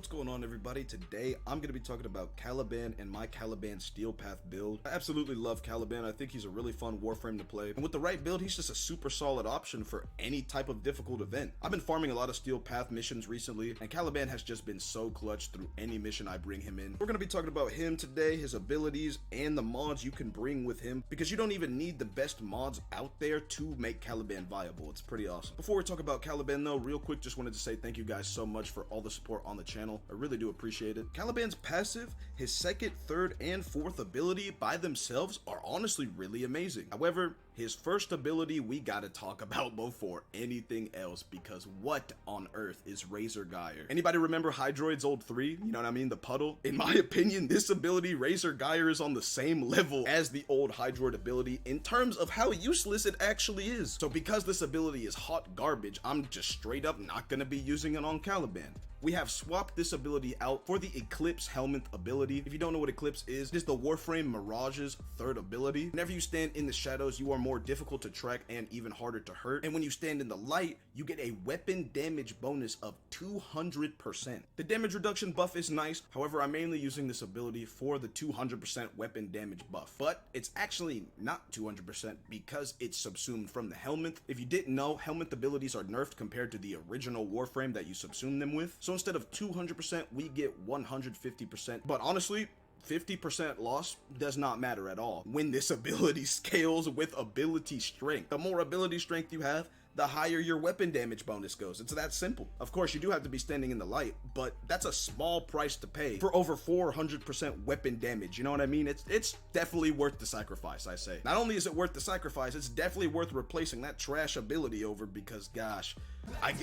What's going on, everybody? Today I'm going to be talking about Caliban and my Caliban Steel Path build. I absolutely love Caliban. I think he's a really fun Warframe to play, and with the right build he's just a super solid option for any type of difficult event. I've been farming a lot of Steel Path missions recently, and Caliban has just been so clutch through any mission I bring him in. We're going to be talking about him today, his abilities, and the mods you can bring with him, because you don't even need the best mods out there to make Caliban viable. It's pretty awesome. Before we talk about Caliban though, real quick, just wanted to say thank you guys so much for all the support on the channel. I really do appreciate it. Caliban's passive, his second, third, and fourth ability by themselves are honestly really amazing. However, his first ability we gotta talk about before anything else, because what on earth is Razor Gyre? Anybody remember Hydroid's old 3? You know what I mean? The puddle? In my opinion, this ability, Razor Gyre, is on the same level as the old Hydroid ability in terms of how useless it actually is. So because this ability is hot garbage, I'm just straight up not gonna be using it on Caliban. We have swapped this ability out for the Eclipse helmet ability. If you don't know what Eclipse is, it is the Warframe Mirage's third ability. Whenever you stand in the shadows, you are more difficult to track and even harder to hurt. And when you stand in the light, you get a weapon damage bonus of 200%. The damage reduction buff is nice. However, I'm mainly using this ability for the 200% weapon damage buff. But it's actually not 200% because it's subsumed from the helmet. If you didn't know, helmet abilities are nerfed compared to the original Warframe that you subsume them with. So instead of 200%, we get 150%. But honestly, 50% loss does not matter at all when this ability scales with ability strength. The more ability strength you have, the higher your weapon damage bonus goes. It's that simple. Of course, you do have to be standing in the light, but that's a small price to pay for over 400% weapon damage. You know what I mean? It's definitely worth the sacrifice, I say. Not only is it worth the sacrifice, it's definitely worth replacing that trash ability over, because gosh,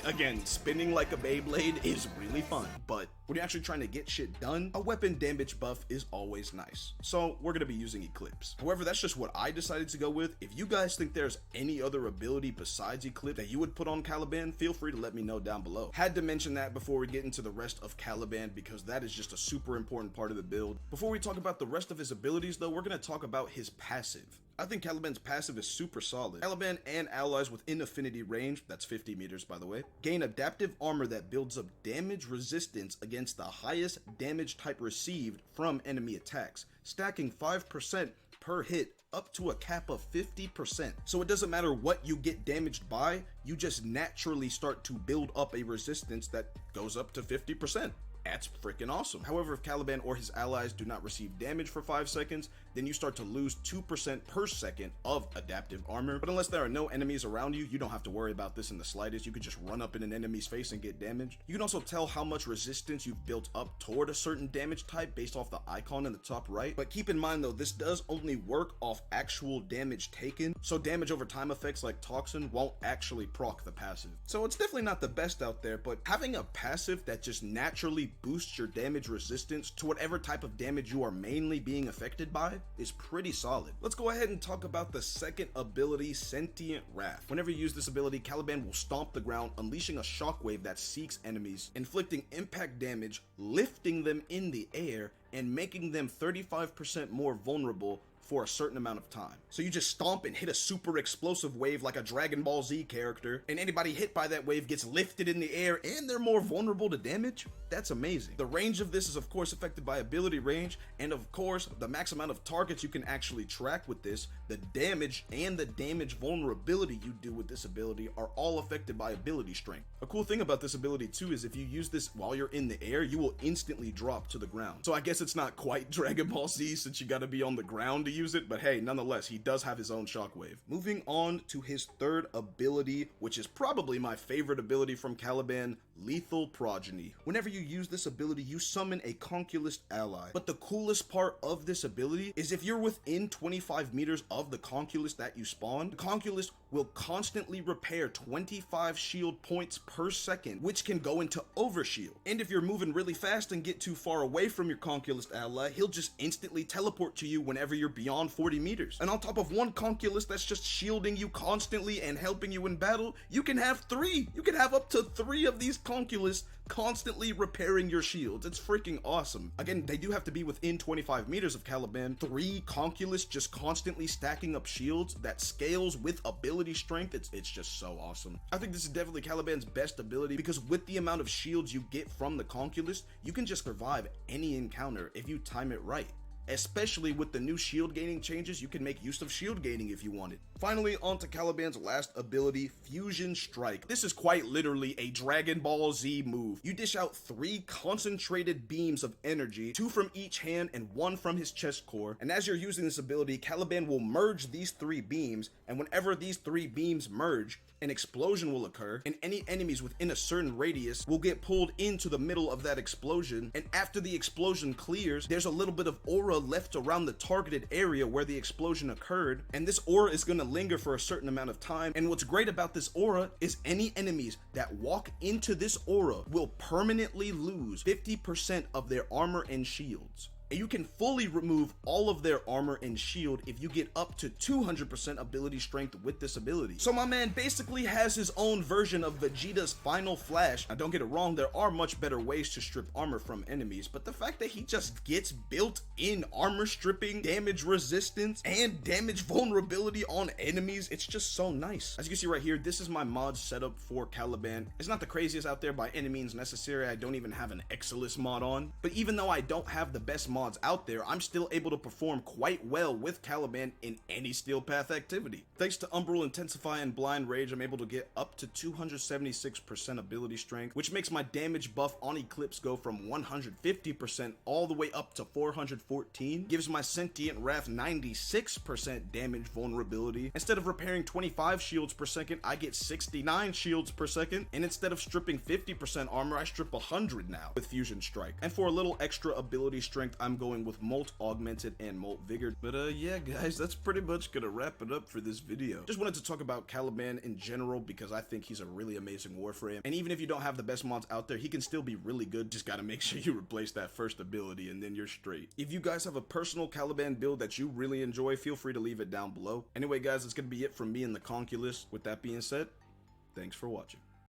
again, spinning like a Beyblade is really fun, but when you're actually trying to get shit done, a weapon damage buff is always nice. So we're gonna be using Eclipse. However, that's just what I decided to go with. If you guys think there's any other ability besides Eclipse that you would put on Caliban, feel free to let me know down below. Had to mention that before we get into the rest of Caliban, because that is just a super important part of the build. Before we talk about the rest of his abilities though, we're gonna talk about his passive. I think Caliban's passive is super solid. Caliban and allies within affinity range, that's 50 meters by the way, gain adaptive armor that builds up damage resistance against the highest damage type received from enemy attacks, stacking 5% per hit up to a cap of 50%. So it doesn't matter what you get damaged by, you just naturally start to build up a resistance that goes up to 50%. That's freaking awesome. However, if Caliban or his allies do not receive damage for 5 seconds, then you start to lose 2% per second of adaptive armor. But unless there are no enemies around you, you don't have to worry about this in the slightest. You could just run up in an enemy's face and get damaged. You can also tell how much resistance you've built up toward a certain damage type based off the icon in the top right. But keep in mind though, this does only work off actual damage taken, so damage over time effects like Toxin won't actually proc the passive. So it's definitely not the best out there, but having a passive that just naturally boosts your damage resistance to whatever type of damage you are mainly being affected by is pretty solid. Let's go ahead and talk about the second ability, Sentient Wrath. Whenever you use this ability, Caliban will stomp the ground, unleashing a shockwave that seeks enemies, inflicting impact damage, lifting them in the air, and making them 35% more vulnerable for a certain amount of time. So you just stomp and hit a super explosive wave like a Dragon Ball Z character, and anybody hit by that wave gets lifted in the air and they're more vulnerable to damage? That's amazing. The range of this is of course affected by ability range, and of course the max amount of targets you can actually track with this, the damage and the damage vulnerability you do with this ability are all affected by ability strength. A cool thing about this ability too is if you use this while you're in the air, you will instantly drop to the ground. So I guess it's not quite Dragon Ball Z since you gotta be on the ground to use it, but hey, nonetheless, he does have his own shockwave. Moving on to his third ability, which is probably my favorite ability from Caliban, Lethal Progeny. Whenever you use this ability, you summon a Conculyst ally. But the coolest part of this ability is if you're within 25 meters of the Conculyst that you spawn, the Conculyst will constantly repair 25 shield points per second, which can go into overshield. And if you're moving really fast and get too far away from your Conculyst ally, he'll just instantly teleport to you whenever you're beyond 40 meters. And on top of one Conculyst that's just shielding you constantly and helping you in battle, you can have 3. You can have up to 3 of these Conculysts constantly repairing your shields. It's freaking awesome. Again, they do have to be within 25 meters of Caliban. 3 Conculyst just constantly stacking up shields that scales with ability strength. It's just so awesome. I think this is definitely Caliban's best ability, because with the amount of shields you get from the Conculyst, you can just survive any encounter if you time it right. Especially with the new shield gaining changes, you can make use of shield gaining if you wanted. Finally, on to Caliban's last ability, Fusion Strike. This is quite literally a Dragon Ball Z move. You dish out 3 concentrated beams of energy, 2 from each hand and 1 from his chest core. And as you're using this ability, Caliban will merge these 3 beams, and whenever these 3 beams merge, an explosion will occur, and any enemies within a certain radius will get pulled into the middle of that explosion. And after the explosion clears, there's a little bit of aura left around the targeted area where the explosion occurred, and this aura is going to linger for a certain amount of time. And what's great about this aura is any enemies that walk into this aura will permanently lose 50% of their armor and shields. And you can fully remove all of their armor and shield if you get up to 200% ability strength with this ability. So my man basically has his own version of Vegeta's final flash. Now don't get it wrong, there are much better ways to strip armor from enemies, but the fact that he just gets built-in armor stripping, damage resistance, and damage vulnerability on enemies, it's just so nice. As you can see right here, this is my mod setup for Caliban. It's not the craziest out there by any means necessary. I don't even have an Eclipse mod on, but even though I don't have the best mods out there, I'm still able to perform quite well with Caliban in any steel path activity. Thanks to Umbral Intensify and Blind Rage, I'm able to get up to 276% ability strength, which makes my damage buff on Eclipse go from 150% all the way up to 414, gives my Sentient Wrath 96% damage vulnerability. Instead of repairing 25 shields per second, I get 69 shields per second, and instead of stripping 50% armor, I strip 100 now with Fusion Strike. And for a little extra ability strength, I'm going with Molt Augmented and Molt Vigor. But yeah guys, that's pretty much gonna wrap it up for this video. Just wanted to talk about Caliban in general because I think he's a really amazing Warframe, and even if you don't have the best mods out there, he can still be really good. Just gotta make sure you replace that first ability and then you're straight. If you guys have a personal Caliban build that you really enjoy, feel free to leave it down below. Anyway guys, that's gonna be it from me and the Conculyst. With that being said, thanks for watching.